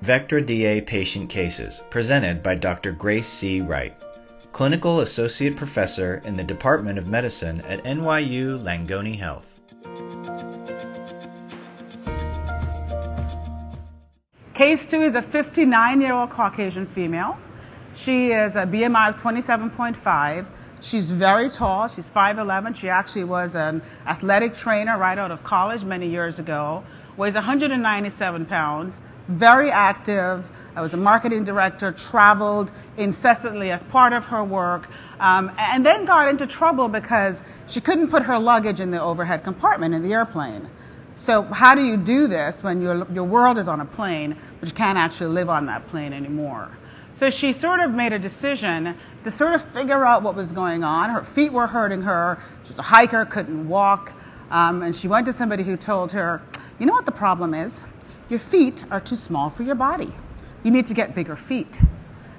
Vectra DA Patient Cases, presented by Dr. Grace C. Wright, Clinical Associate Professor in the Department of Medicine at NYU Langone Health. Case 2 is a 59-year-old Caucasian female. She is a BMI of 27.5. She's very tall. She's 5'11". She actually was an athletic trainer right out of college many years ago. Weighs 197 pounds. Very active. I was a marketing director, traveled incessantly as part of her work, and then got into trouble because she couldn't put her luggage in the overhead compartment in the airplane. So how do you do this when your world is on a plane, but you can't actually live on that plane anymore? So she sort of made a decision to sort of figure out what was going on. Her feet were hurting her. She was a hiker, couldn't walk. And she went to somebody who told her, you know what the problem is? Your feet are too small for your body. You need to get bigger feet.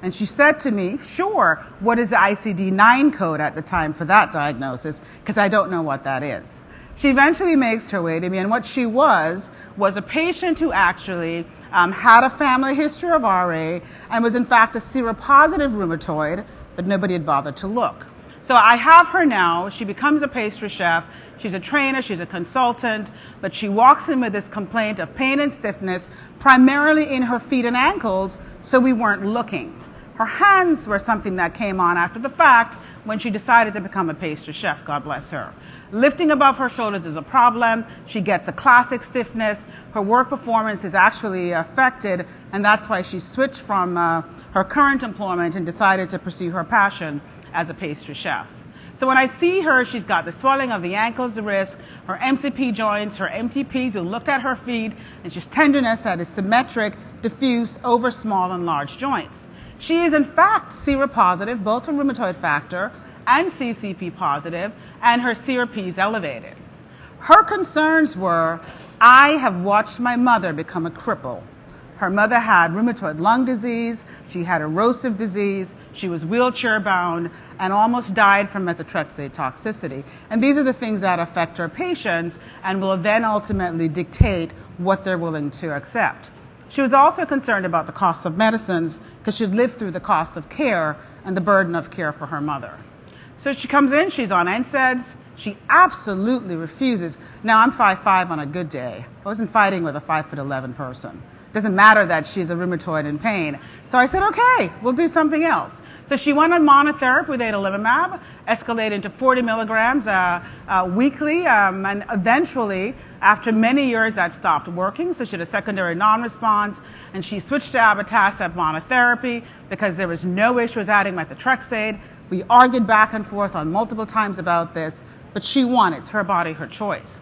And she said to me, sure, what is the ICD-9 code at the time for that diagnosis? Because I don't know what that is. She eventually makes her way to me, and what she was a patient who actually had a family history of RA and was in fact a seropositive rheumatoid, but nobody had bothered to look. So I have her now. She becomes a pastry chef. She's a trainer, she's a consultant, but she walks in with this complaint of pain and stiffness, primarily in her feet and ankles, so we weren't looking. Her hands were something that came on after the fact when she decided to become a pastry chef, God bless her. Lifting above her shoulders is a problem. She gets a classic stiffness. Her work performance is actually affected, and that's why she switched from her current employment and decided to pursue her passion as a pastry chef. So when I see her, she's got the swelling of the ankles, the wrist, her MCP joints, her MTPs. We looked at her feet, and she's tenderness that is symmetric, diffuse, over small and large joints. She is in fact seropositive, both for rheumatoid factor and CCP positive, and her CRP is elevated. Her concerns were, I have watched my mother become a cripple. Her mother had rheumatoid lung disease, she had erosive disease, she was wheelchair bound, and almost died from methotrexate toxicity. And these are the things that affect her patients and will then ultimately dictate what they're willing to accept. She was also concerned about the cost of medicines because she'd lived through the cost of care and the burden of care for her mother. So she comes in, she's on NSAIDs. She absolutely refuses. Now, I'm 5'5" on a good day. I wasn't fighting with a 5'11" person. It doesn't matter that she's a rheumatoid in pain. So I said, okay, we'll do something else. So she went on monotherapy with adalimumab, escalated to 40 milligrams weekly, and eventually, after many years, that stopped working. So she had a secondary non-response, and she switched to abatacept monotherapy because there was no issues adding methotrexate. We argued back and forth on multiple times about this, but she won. It's her body, her choice.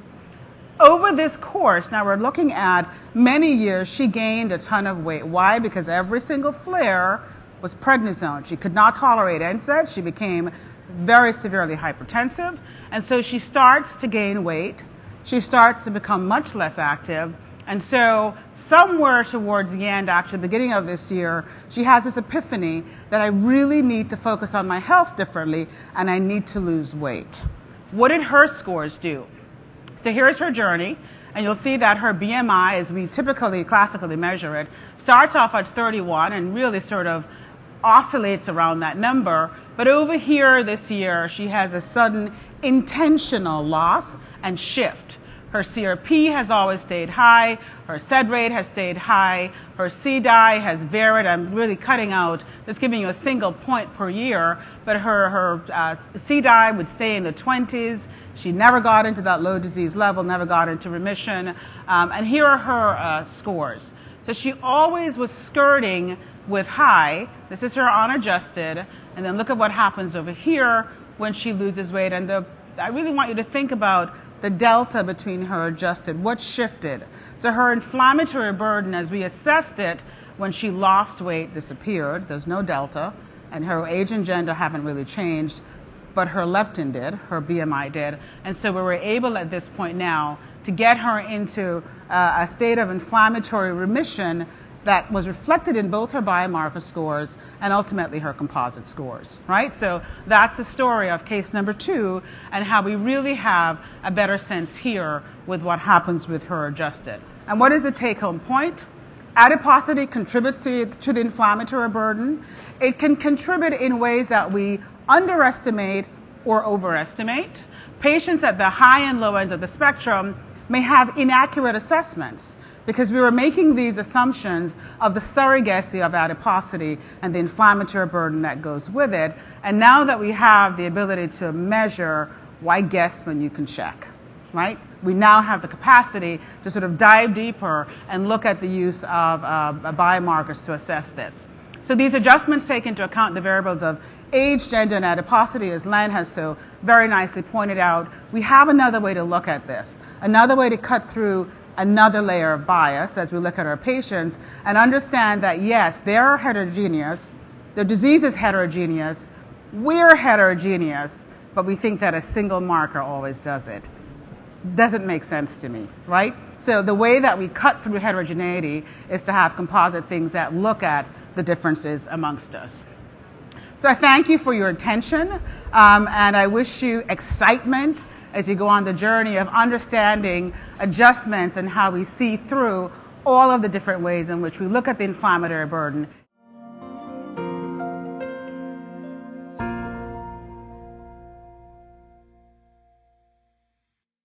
Over this course, now we're looking at many years, she gained a ton of weight. Why? Because every single flare was prednisone. She could not tolerate NSAIDs. She became very severely hypertensive. And so she starts to gain weight. She starts to become much less active. And so somewhere towards the end, actually beginning of this year, she has this epiphany that I really need to focus on my health differently and I need to lose weight. What did her scores do? So here's her journey, and you'll see that her BMI, as we typically classically measure it, starts off at 31 and really sort of oscillates around that number. But over here this year, she has a sudden intentional loss and shift. Her CRP has always stayed high, her SED rate has stayed high, her CDI has varied. I'm really cutting out, just giving you a single point per year, but her CDI would stay in the 20s. She never got into that low disease level, never got into remission. And here are her scores. So she always was skirting with high. This is her unadjusted. And then look at what happens over here when she loses weight. And I really want you to think about the delta between her adjusted. What shifted? So her inflammatory burden, as we assessed it when she lost weight, disappeared. There's no delta. And her age and gender haven't really changed. But her leptin did, her BMI did. And so we were able at this point now to get her into a state of inflammatory remission that was reflected in both her biomarker scores and ultimately her composite scores, right? So that's the story of case number 2 and how we really have a better sense here with what happens with her adjusted. And what is the take-home point? Adiposity contributes to the inflammatory burden. It can contribute in ways that we underestimate or overestimate. Patients at the high and low ends of the spectrum may have inaccurate assessments because we were making these assumptions of the surrogacy of adiposity and the inflammatory burden that goes with it. And now that we have the ability to measure, why guess when you can check, right? We now have the capacity to sort of dive deeper and look at the use of biomarkers to assess this. So these adjustments take into account the variables of age, gender, and adiposity, as Len has so very nicely pointed out. We have another way to look at this, another way to cut through another layer of bias as we look at our patients and understand that, yes, they are heterogeneous, their disease is heterogeneous, we're heterogeneous, but we think that a single marker always does it. Doesn't make sense to me, right? So the way that we cut through heterogeneity is to have composite things that look at the differences amongst us. So I thank you for your attention, and I wish you excitement as you go on the journey of understanding adjustments and how we see through all of the different ways in which we look at the inflammatory burden.